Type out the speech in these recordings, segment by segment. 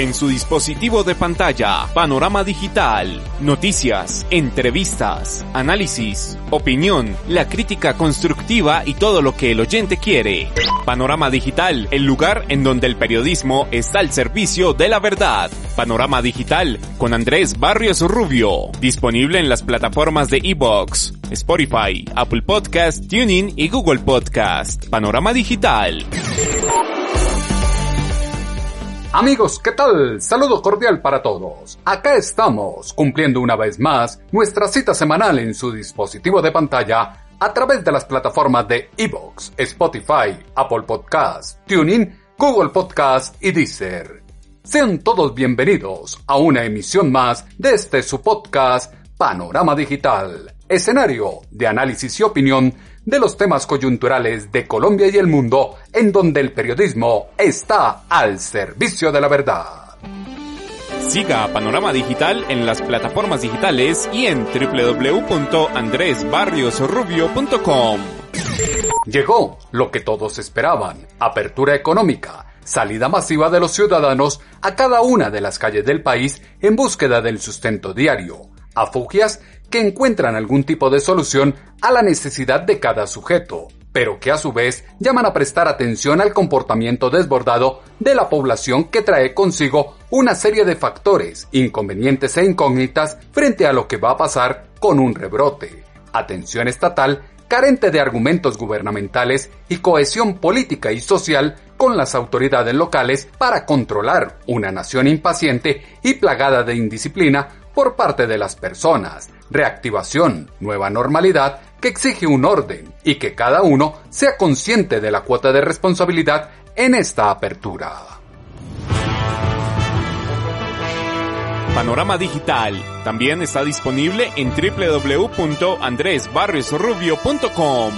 En su dispositivo de pantalla, Panorama Digital. Noticias, entrevistas, análisis, opinión, la crítica constructiva y todo lo que el oyente quiere. Panorama Digital, el lugar en donde el periodismo está al servicio de la verdad. Panorama Digital, con Andrés Barrios Rubio. Disponible en las plataformas de iVoox, Spotify, Apple Podcast, TuneIn y Google Podcast. Panorama Digital. Amigos, ¿qué tal? Saludo cordial para todos. Acá estamos, cumpliendo una vez más nuestra cita semanal en su dispositivo de pantalla a través de las plataformas de iVoox, Spotify, Apple Podcast, TuneIn, Google Podcast y Deezer. Sean todos bienvenidos a una emisión más de su podcast Panorama Digital, escenario de análisis y opinión de los temas coyunturales de Colombia y el mundo, en donde el periodismo está al servicio de la verdad. Siga Panorama Digital en las plataformas digitales y en www.andresbarriosrubio.com. Llegó lo que todos esperaban: apertura económica, salida masiva de los ciudadanos a cada una de las calles del país en búsqueda del sustento diario, afugias que encuentran algún tipo de solución a la necesidad de cada sujeto, pero que a su vez llaman a prestar atención al comportamiento desbordado de la población que trae consigo una serie de factores, inconvenientes e incógnitas frente a lo que va a pasar con un rebrote. Atención estatal carente de argumentos gubernamentales y cohesión política y social con las autoridades locales para controlar una nación impaciente y plagada de indisciplina por parte de las personas, reactivación, nueva normalidad que exige un orden y que cada uno sea consciente de la cuota de responsabilidad en esta apertura. Panorama Digital también está disponible en www.andresbarriosrubio.com.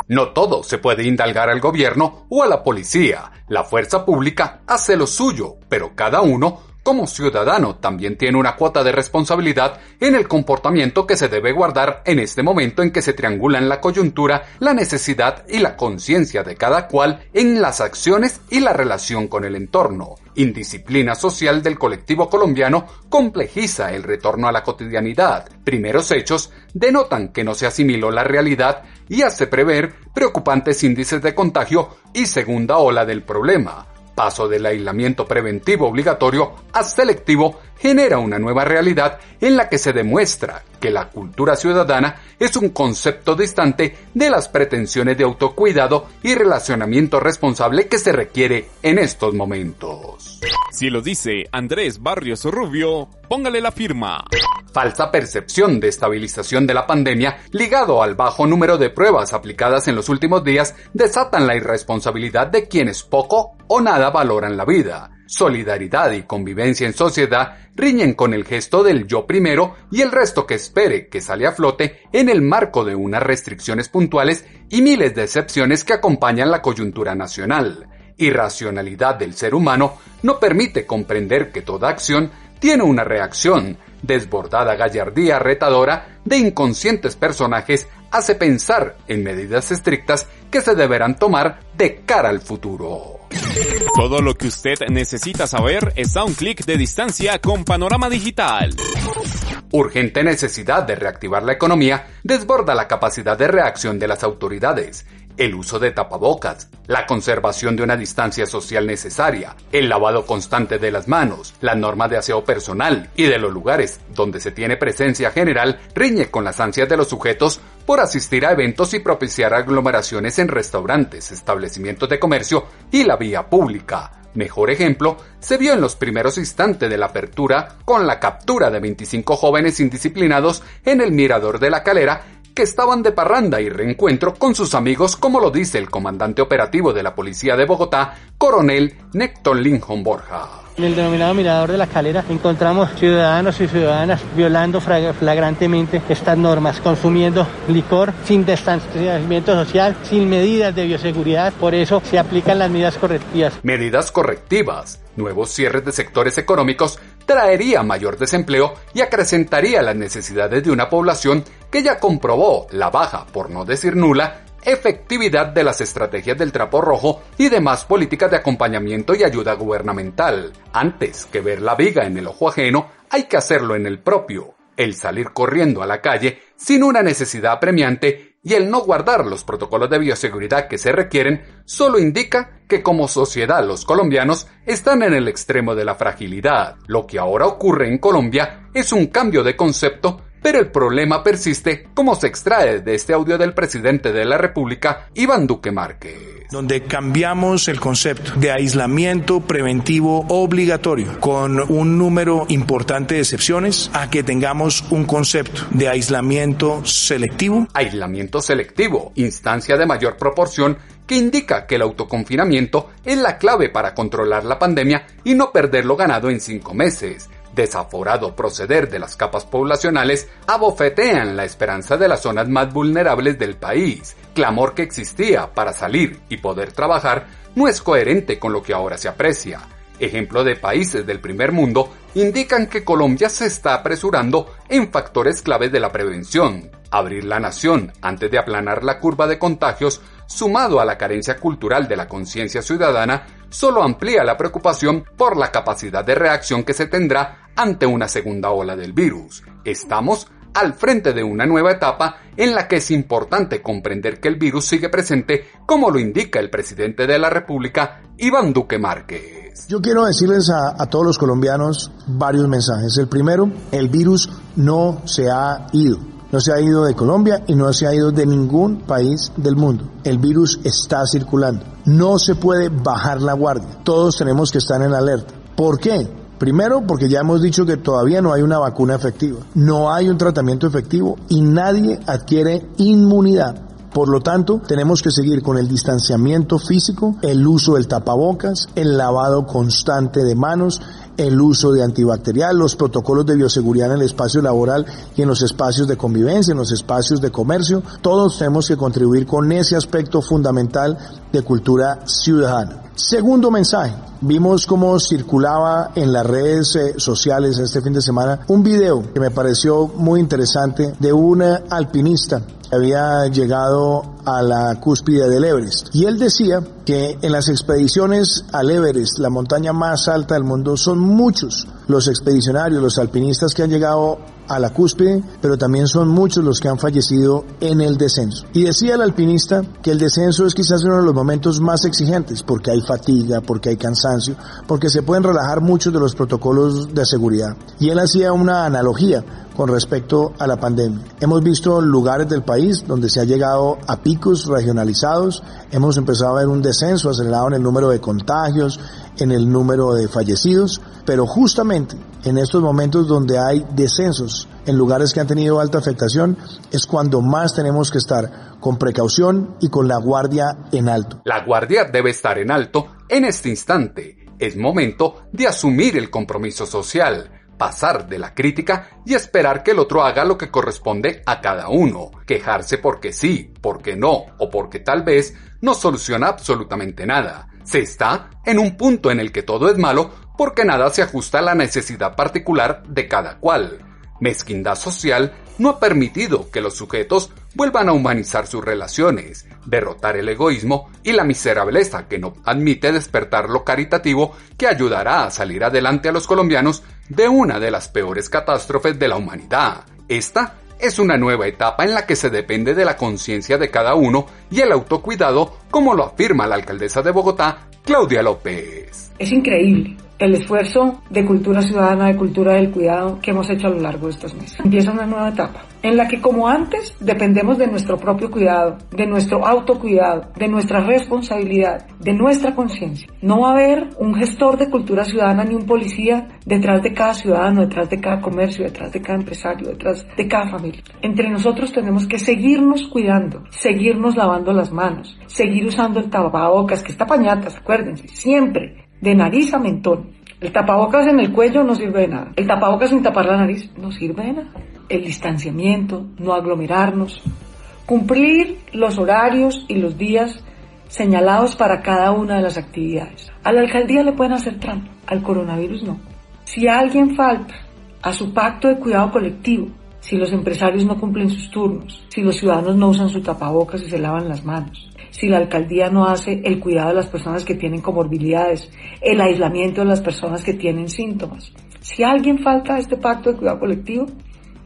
No todo se puede indalgar al gobierno o a la policía. La fuerza pública hace lo suyo, pero cada uno, como ciudadano, también tiene una cuota de responsabilidad en el comportamiento que se debe guardar en este momento en que se triangulan la coyuntura, la necesidad y la conciencia de cada cual en las acciones y la relación con el entorno. Indisciplina social del colectivo colombiano complejiza el retorno a la cotidianidad. Primeros hechos denotan que no se asimiló la realidad y hace prever preocupantes índices de contagio y segunda ola del problema. Paso del aislamiento preventivo obligatorio a selectivo genera una nueva realidad en la que se demuestra que la cultura ciudadana es un concepto distante de las pretensiones de autocuidado y relacionamiento responsable que se requiere en estos momentos. Si lo dice Andrés Barrios Rubio, póngale la firma. Falsa percepción de estabilización de la pandemia ligado al bajo número de pruebas aplicadas en los últimos días desatan la irresponsabilidad de quienes poco o nada valoran la vida. Solidaridad y convivencia en sociedad riñen con el gesto del yo primero y el resto que espere que sale a flote en el marco de unas restricciones puntuales y miles de excepciones que acompañan la coyuntura nacional. Irracionalidad del ser humano no permite comprender que toda acción tiene una reacción. Desbordada gallardía retadora de inconscientes personajes hace pensar en medidas estrictas que se deberán tomar de cara al futuro. Todo lo que usted necesita saber está a un clic de distancia con Panorama Digital. Urgente necesidad de reactivar la economía desborda la capacidad de reacción de las autoridades. El uso de tapabocas, la conservación de una distancia social necesaria, el lavado constante de las manos, las normas de aseo personal y de los lugares donde se tiene presencia general riñe con las ansias de los sujetos por asistir a eventos y propiciar aglomeraciones en restaurantes, establecimientos de comercio y la vía pública. Mejor ejemplo se vio en los primeros instantes de la apertura con la captura de 25 jóvenes indisciplinados en el Mirador de la Calera que estaban de parranda y reencuentro con sus amigos, como lo dice el comandante operativo de la Policía de Bogotá, coronel Néctor Lincoln Borja. En el denominado Mirador de la Calera encontramos ciudadanos y ciudadanas violando flagrantemente estas normas, consumiendo licor sin distanciamiento social, sin medidas de bioseguridad. Por eso se aplican las medidas correctivas. Medidas correctivas, nuevos cierres de sectores económicos traería mayor desempleo y acrecentaría las necesidades de una población que ya comprobó la baja, por no decir nula, efectividad de las estrategias del trapo rojo y demás políticas de acompañamiento y ayuda gubernamental. Antes que ver la viga en el ojo ajeno, hay que hacerlo en el propio. El salir corriendo a la calle sin una necesidad apremiante y el no guardar los protocolos de bioseguridad que se requieren solo indica que como sociedad los colombianos están en el extremo de la fragilidad. Lo que ahora ocurre en Colombia es un cambio de concepto, pero el problema persiste, como se extrae de este audio del presidente de la República, Iván Duque Márquez. Donde cambiamos el concepto de aislamiento preventivo obligatorio con un número importante de excepciones a que tengamos un concepto de aislamiento selectivo. Aislamiento selectivo, instancia de mayor proporción que indica que el autoconfinamiento es la clave para controlar la pandemia y no perder lo ganado en 5 meses. Desaforado proceder de las capas poblacionales abofetean la esperanza de las zonas más vulnerables del país. Clamor que existía para salir y poder trabajar no es coherente con lo que ahora se aprecia. Ejemplo de países del primer mundo indican que Colombia se está apresurando en factores claves de la prevención. Abrir la nación antes de aplanar la curva de contagios, sumado a la carencia cultural de la conciencia ciudadana, solo amplía la preocupación por la capacidad de reacción que se tendrá ante una segunda ola del virus. Estamos al frente de una nueva etapa en la que es importante comprender que el virus sigue presente, como lo indica el presidente de la República, Iván Duque Márquez. Yo quiero decirles a todos los colombianos varios mensajes. El primero, el virus no se ha ido. No se ha ido de Colombia y no se ha ido de ningún país del mundo. El virus está circulando. No se puede bajar la guardia. Todos tenemos que estar en alerta. ¿Por qué? Primero, porque ya hemos dicho que todavía no hay una vacuna efectiva. No hay un tratamiento efectivo y nadie adquiere inmunidad. Por lo tanto, tenemos que seguir con el distanciamiento físico, el uso del tapabocas, el lavado constante de manos, el uso de antibacterial, los protocolos de bioseguridad en el espacio laboral y en los espacios de convivencia, en los espacios de comercio. Todos tenemos que contribuir con ese aspecto fundamental de cultura ciudadana. Segundo mensaje, vimos cómo circulaba en las redes sociales este fin de semana un video que me pareció muy interesante de una alpinista que había llegado a la cúspide del Everest. Y él decía que en las expediciones al Everest, la montaña más alta del mundo, son muchos los expedicionarios, los alpinistas que han llegado a la cúspide, pero también son muchos los que han fallecido en el descenso. Y decía el alpinista que el descenso es quizás uno de los momentos más exigentes, porque hay fatiga, porque hay cansancio, porque se pueden relajar muchos de los protocolos de seguridad. Y él hacía una analogía con respecto a la pandemia. Hemos visto lugares del país donde se ha llegado a picos regionalizados, hemos empezado a ver un descenso acelerado en el número de contagios, en el número de fallecidos, pero justamente en estos momentos donde hay descensos en lugares que han tenido alta afectación, es cuando más tenemos que estar con precaución y con la guardia en alto. La guardia debe estar en alto en este instante. Es momento de asumir el compromiso social, pasar de la crítica y esperar que el otro haga lo que corresponde a cada uno. Quejarse porque sí, porque no o porque tal vez no soluciona absolutamente nada. Se está en un punto en el que todo es malo porque nada se ajusta a la necesidad particular de cada cual. Mezquindad social no ha permitido que los sujetos vuelvan a humanizar sus relaciones, derrotar el egoísmo y la miserableza que no admite despertar lo caritativo que ayudará a salir adelante a los colombianos de una de las peores catástrofes de la humanidad. Esta es una nueva etapa en la que se depende de la conciencia de cada uno y el autocuidado, como lo afirma la alcaldesa de Bogotá, Claudia López. Es increíble el esfuerzo de cultura ciudadana, de cultura del cuidado que hemos hecho a lo largo de estos meses. Empieza una nueva etapa en la que, como antes, dependemos de nuestro propio cuidado, de nuestro autocuidado, de nuestra responsabilidad, de nuestra conciencia. No va a haber un gestor de cultura ciudadana ni un policía detrás de cada ciudadano, detrás de cada comercio, detrás de cada empresario, detrás de cada familia. Entre nosotros tenemos que seguirnos cuidando, seguirnos lavando las manos, seguir usando el tapabocas, que está pañatas, acuérdense, siempre, de nariz a mentón. El tapabocas en el cuello no sirve de nada. El tapabocas sin tapar la nariz no sirve de nada. El distanciamiento, no aglomerarnos, cumplir los horarios y los días señalados para cada una de las actividades. A la alcaldía le pueden hacer trampa, al coronavirus no. Si alguien falta a su pacto de cuidado colectivo, si los empresarios no cumplen sus turnos, si los ciudadanos no usan su tapabocas y se lavan las manos, si la alcaldía no hace el cuidado de las personas que tienen comorbilidades, el aislamiento de las personas que tienen síntomas. Si alguien falta a este pacto de cuidado colectivo,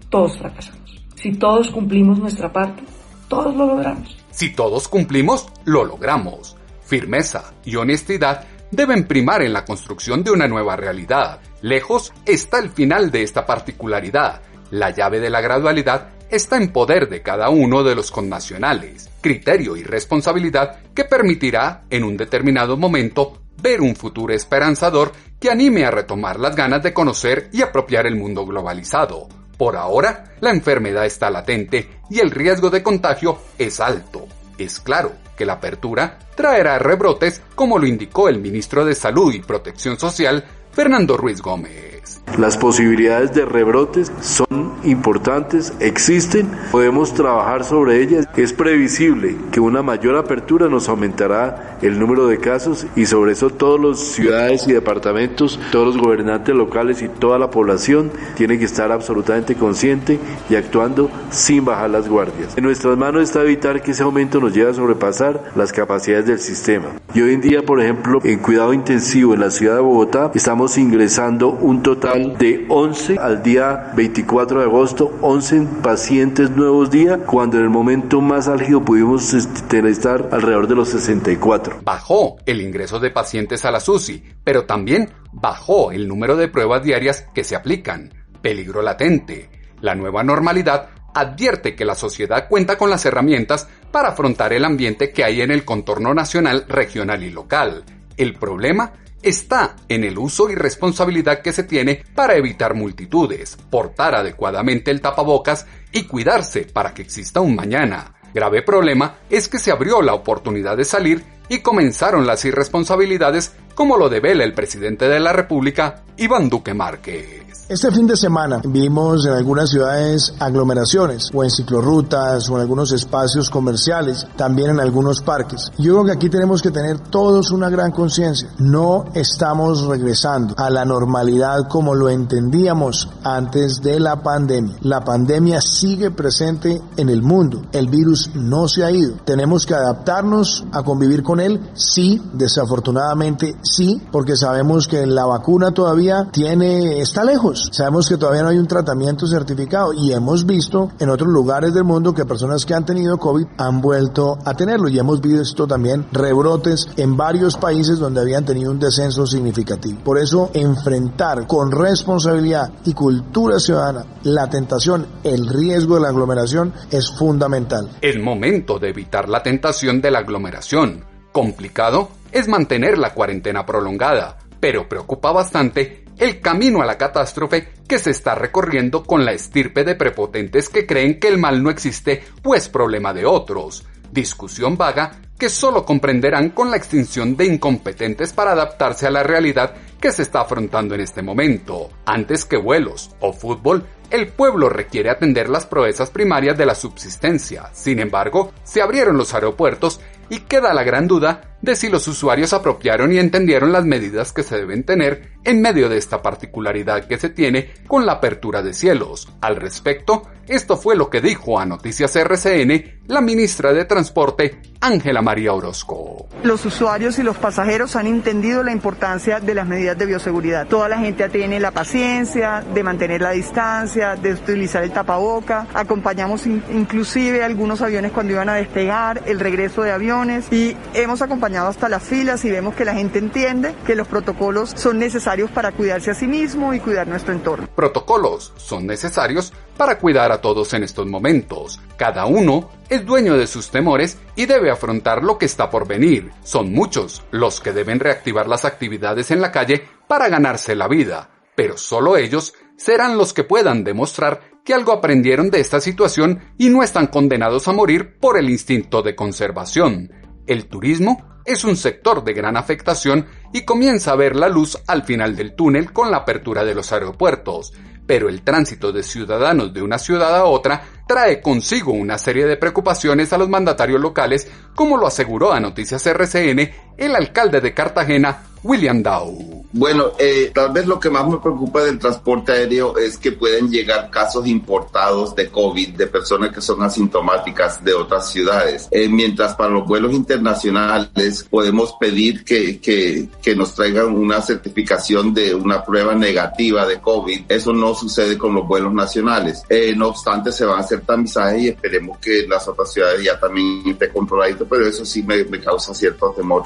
todos fracasamos. Si todos cumplimos nuestra parte, todos lo logramos. Si todos cumplimos, lo logramos. Firmeza y honestidad deben primar en la construcción de una nueva realidad. Lejos está el final de esta particularidad. La llave de la gradualidad está en poder de cada uno de los connacionales, criterio y responsabilidad que permitirá, en un determinado momento, ver un futuro esperanzador que anime a retomar las ganas de conocer y apropiar el mundo globalizado. Por ahora, la enfermedad está latente y el riesgo de contagio es alto. Es claro que la apertura traerá rebrotes, como lo indicó el ministro de Salud y Protección Social, Fernando Ruiz Gómez. Las posibilidades de rebrotes son importantes, existen, podemos trabajar sobre ellas. Es previsible que una mayor apertura nos aumentará el número de casos y sobre eso todas las ciudades y departamentos, todos los gobernantes locales y toda la población tienen que estar absolutamente consciente y actuando sin bajar las guardias. En nuestras manos está evitar que ese aumento nos lleve a sobrepasar las capacidades del sistema. Y hoy en día, por ejemplo, en cuidado intensivo en la ciudad de Bogotá, estamos ingresando un total de 11 al día 24 de agosto, 11 pacientes nuevos día, cuando en el momento más álgido pudimos estar alrededor de los 64. Bajó el ingreso de pacientes a la UCI, pero también bajó el número de pruebas diarias que se aplican. Peligro latente. La nueva normalidad advierte que la sociedad cuenta con las herramientas para afrontar el ambiente que hay en el contorno nacional, regional y local. El problema está en el uso y responsabilidad que se tiene para evitar multitudes, portar adecuadamente el tapabocas y cuidarse para que exista un mañana. Grave problema es que se abrió la oportunidad de salir y comenzaron las irresponsabilidades, como lo devela el presidente de la República, Iván Duque Márquez. Este fin de semana vimos en algunas ciudades aglomeraciones, o en ciclorrutas, o en algunos espacios comerciales, también en algunos parques. Yo creo que aquí tenemos que tener todos una gran conciencia. No estamos regresando a la normalidad como lo entendíamos antes de la pandemia. La pandemia sigue presente en el mundo. El virus no se ha ido. Tenemos que adaptarnos a convivir con él. Sí, desafortunadamente sí, porque sabemos que la vacuna todavía está lejos. Sabemos que todavía no hay un tratamiento certificado y hemos visto en otros lugares del mundo que personas que han tenido COVID han vuelto a tenerlo, y hemos visto también rebrotes en varios países donde habían tenido un descenso significativo. Por eso, enfrentar con responsabilidad y cultura ciudadana la tentación, el riesgo de la aglomeración es fundamental. Es momento de evitar la tentación de la aglomeración. Complicado es mantener la cuarentena prolongada, pero preocupa bastante el camino a la catástrofe que se está recorriendo con la estirpe de prepotentes que creen que el mal no existe o es problema de otros. Discusión vaga que solo comprenderán con la extinción de incompetentes para adaptarse a la realidad que se está afrontando en este momento. Antes que vuelos o fútbol, el pueblo requiere atender las proezas primarias de la subsistencia. Sin embargo, se abrieron los aeropuertos y queda la gran duda de si los usuarios apropiaron y entendieron las medidas que se deben tener en medio de esta particularidad que se tiene con la apertura de cielos. Al respecto, esto fue lo que dijo a Noticias RCN la ministra de Transporte, Ángela María Orozco. Los usuarios y los pasajeros han entendido la importancia de las medidas de bioseguridad. Toda la gente tiene la paciencia de mantener la distancia, de utilizar el tapaboca. Acompañamos inclusive algunos aviones cuando iban a despegar, el regreso de aviones, y hemos acompañado hasta las filas y vemos que la gente entiende que los protocolos son necesarios para cuidarse a sí mismo y cuidar nuestro entorno. Protocolos son necesarios para cuidar a todos en estos momentos. Cada uno es dueño de sus temores y debe afrontar lo que está por venir. Son muchos los que deben reactivar las actividades en la calle para ganarse la vida, pero solo ellos serán los que puedan demostrar que algo aprendieron de esta situación y no están condenados a morir por el instinto de conservación. El turismo es un sector de gran afectación y comienza a ver la luz al final del túnel con la apertura de los aeropuertos, pero el tránsito de ciudadanos de una ciudad a otra trae consigo una serie de preocupaciones a los mandatarios locales, como lo aseguró a Noticias RCN el alcalde de Cartagena, William Dow. Bueno, tal vez lo que más me preocupa del transporte aéreo es que pueden llegar casos importados de COVID de personas que son asintomáticas de otras ciudades. Mientras para los vuelos internacionales podemos pedir que nos traigan una certificación de una prueba negativa de COVID. Eso no sucede con los vuelos nacionales. No obstante, se van a hacer tamizajes y esperemos que las otras ciudades ya también esté controladito, pero eso sí me causa cierto temor.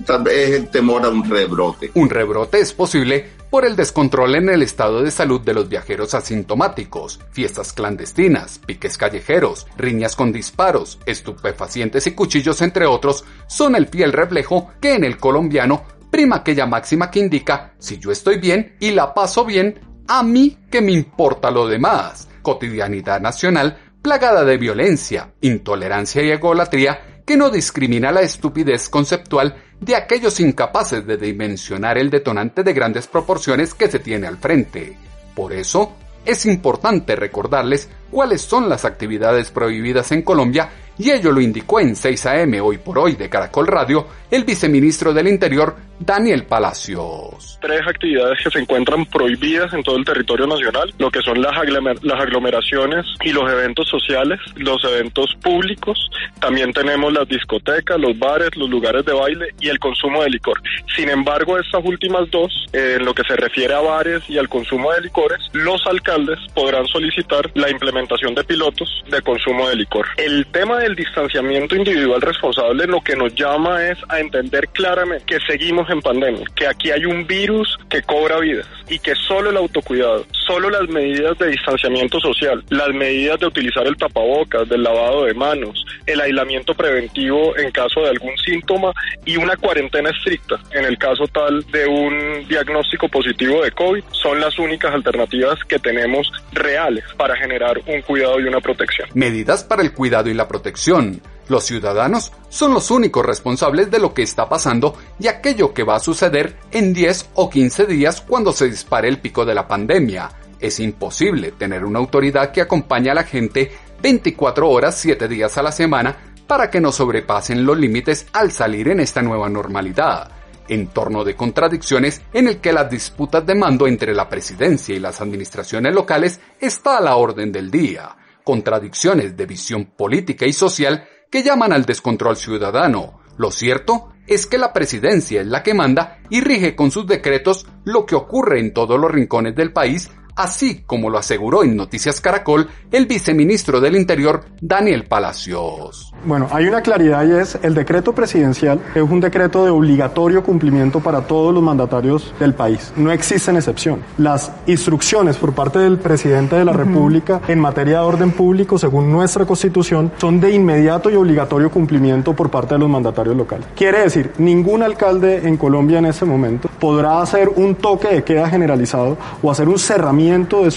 Tal vez es el temor a un rebrote. Un rebrote es posible por el descontrol en el estado de salud de los viajeros asintomáticos, fiestas clandestinas, piques callejeros, riñas con disparos, estupefacientes y cuchillos, entre otros, son el fiel reflejo que en el colombiano prima aquella máxima que indica: si yo estoy bien y la paso bien, a mí que me importa lo demás. Cotidianidad nacional plagada de violencia, intolerancia y egolatría que no discrimina la estupidez conceptual de aquellos incapaces de dimensionar el detonante de grandes proporciones que se tiene al frente. Por eso, es importante recordarles cuáles son las actividades prohibidas en Colombia, y ello lo indicó en 6 AM Hoy por Hoy de Caracol Radio el viceministro del Interior, Daniel Palacios. 3 actividades que se encuentran prohibidas en todo el territorio nacional, lo que son las aglomeraciones y los eventos sociales, los eventos públicos, también tenemos las discotecas, los bares, los lugares de baile y el consumo de licor. Sin embargo, estas últimas 2, en lo que se refiere a bares y al consumo de licores, los alcaldes podrán solicitar la implementación de pilotos de consumo de licor. El tema del distanciamiento individual responsable lo que nos llama es a entender claramente que seguimos en pandemia, que aquí hay un virus que cobra vidas y que solo el autocuidado, solo las medidas de distanciamiento social, las medidas de utilizar el tapabocas, del lavado de manos, el aislamiento preventivo en caso de algún síntoma y una cuarentena estricta en el caso tal de un diagnóstico positivo de COVID son las únicas alternativas que tenemos reales para generar un cuidado y una protección. Medidas para el cuidado y la protección. Los ciudadanos son los únicos responsables de lo que está pasando y aquello que va a suceder en 10 o 15 días cuando se dispare el pico de la pandemia. Es imposible tener una autoridad que acompañe a la gente 24 horas, 7 días a la semana para que no sobrepasen los límites al salir en esta nueva normalidad. Entorno de contradicciones en el que las disputas de mando entre la presidencia y las administraciones locales está a la orden del día. Contradicciones de visión política y social que llaman al descontrol ciudadano. Lo cierto es que la presidencia es la que manda y rige con sus decretos lo que ocurre en todos los rincones del país, así como lo aseguró en Noticias Caracol el viceministro del Interior, Daniel Palacios. Bueno, hay una claridad y es el decreto presidencial es un decreto de obligatorio cumplimiento para todos los mandatarios del país. No existen excepciones. Las instrucciones por parte del presidente de la República en materia de orden público, según nuestra Constitución, son de inmediato y obligatorio cumplimiento por parte de los mandatarios locales. Quiere decir, ningún alcalde en Colombia en ese momento podrá hacer un toque de queda generalizado o hacer un cerramiento de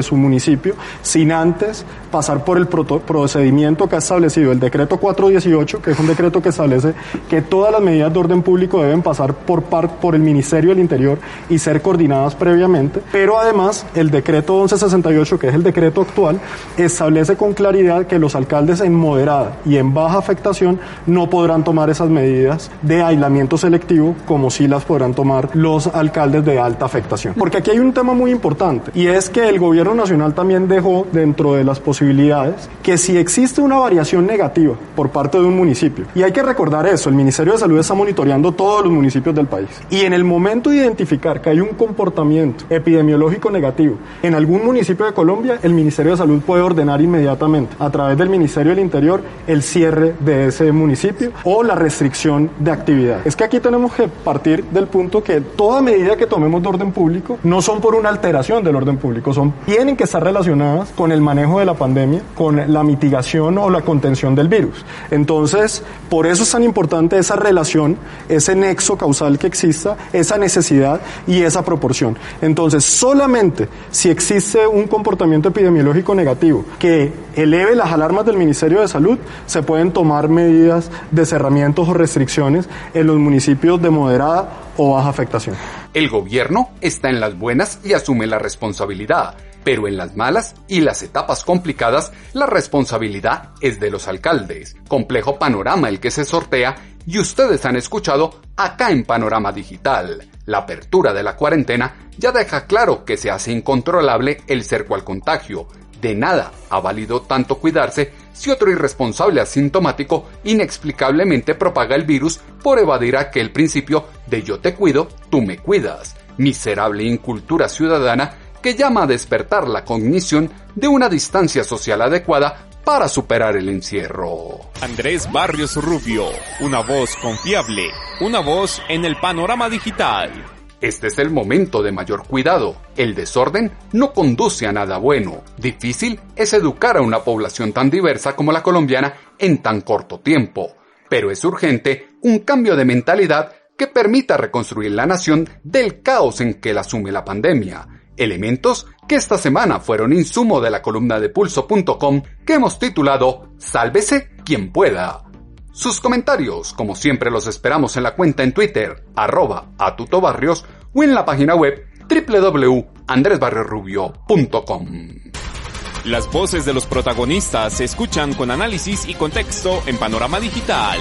su municipio sin antes pasar por el procedimiento que ha establecido el decreto 418, que es un decreto que establece que todas las medidas de orden público deben pasar por el Ministerio del Interior y ser coordinadas previamente, pero además el decreto 1168, que es el decreto actual, establece con claridad que los alcaldes en moderada y en baja afectación no podrán tomar esas medidas de aislamiento selectivo como sí las podrán tomar los alcaldes de alta afectación. Porque aquí hay un tema muy importante y es que el gobierno nacional también dejó dentro de las posibilidades que si existe una variación negativa por parte de un municipio, y hay que recordar eso, el Ministerio de Salud está monitoreando todos los municipios del país, y en el momento de identificar que hay un comportamiento epidemiológico negativo en algún municipio de Colombia, el Ministerio de Salud puede ordenar inmediatamente a través del Ministerio del Interior el cierre de ese municipio o la restricción de actividad. Es que aquí tenemos que partir del punto que toda medida que tomemos de orden público no son por una alteración del orden público, tienen que estar relacionadas con el manejo de la pandemia, con la mitigación o la contención del virus. Entonces, por eso es tan importante esa relación, ese nexo causal que exista, esa necesidad y esa proporción. Entonces, solamente si existe un comportamiento epidemiológico negativo que eleve las alarmas del Ministerio de Salud, se pueden tomar medidas de cerramientos o restricciones en los municipios de moderada o baja afectación. El gobierno está en las buenas y asume la responsabilidad, pero en las malas y las etapas complicadas, la responsabilidad es de los alcaldes. Complejo panorama el que se sortea y ustedes han escuchado acá en Panorama Digital. La apertura de la cuarentena ya deja claro que se hace incontrolable el cerco al contagio. De nada ha valido tanto cuidarse si otro irresponsable asintomático inexplicablemente propaga el virus por evadir aquel principio de yo te cuido, tú me cuidas. Miserable incultura ciudadana que llama a despertar la cognición de una distancia social adecuada para superar el encierro. Andrés Barrios Rubio, una voz confiable, una voz en el panorama digital. Este es el momento de mayor cuidado. El desorden no conduce a nada bueno. Difícil es educar a una población tan diversa como la colombiana en tan corto tiempo. Pero es urgente un cambio de mentalidad que permita reconstruir la nación del caos en que la asume la pandemia. Elementos que esta semana fueron insumo de la columna de Pulso.com que hemos titulado Sálvese quien pueda. Sus comentarios, como siempre, los esperamos en la cuenta en Twitter, @atutobarrios, o en la página web www.andresbarriosrubio.com. Las voces de los protagonistas se escuchan con análisis y contexto en Panorama Digital.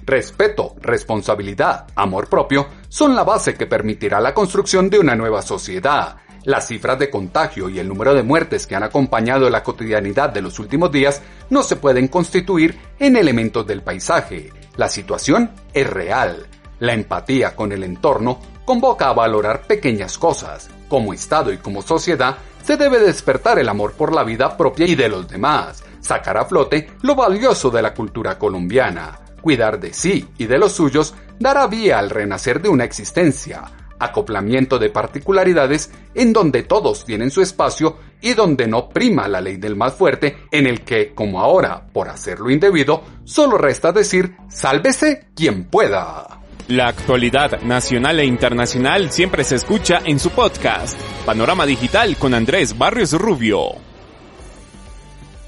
Respeto, responsabilidad, amor propio son la base que permitirá la construcción de una nueva sociedad. Las cifras de contagio y el número de muertes que han acompañado la cotidianidad de los últimos días no se pueden constituir en elementos del paisaje. La situación es real. La empatía con el entorno convoca a valorar pequeñas cosas. Como Estado y como sociedad, se debe despertar el amor por la vida propia y de los demás, sacar a flote lo valioso de la cultura colombiana. Cuidar de sí y de los suyos dará vía al renacer de una existencia. Acoplamiento de particularidades en donde todos tienen su espacio y donde no prima la ley del más fuerte, en el que, como ahora, por hacer lo indebido, solo resta decir, sálvese quien pueda. La actualidad nacional e internacional siempre se escucha en su podcast, Panorama Digital con Andrés Barrios Rubio.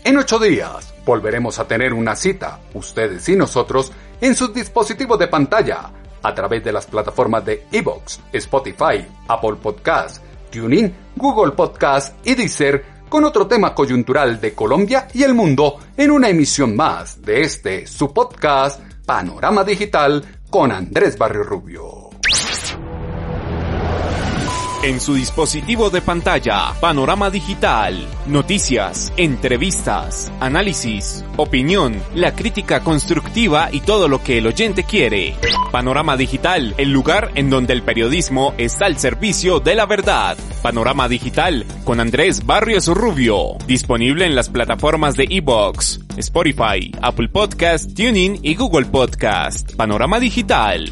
En 8 días volveremos a tener una cita, ustedes y nosotros, en sus dispositivos de pantalla, a través de las plataformas de iVoox, Spotify, Apple Podcasts, TuneIn, Google Podcasts y Deezer, con otro tema coyuntural de Colombia y el mundo en una emisión más de su podcast, Panorama Digital con Andrés Barrios Rubio. En su dispositivo de pantalla, Panorama Digital, noticias, entrevistas, análisis, opinión, la crítica constructiva y todo lo que el oyente quiere. Panorama Digital, el lugar en donde el periodismo está al servicio de la verdad. Panorama Digital con Andrés Barrios Rubio, disponible en las plataformas de iVoox, Spotify, Apple Podcast, TuneIn y Google Podcast. Panorama Digital.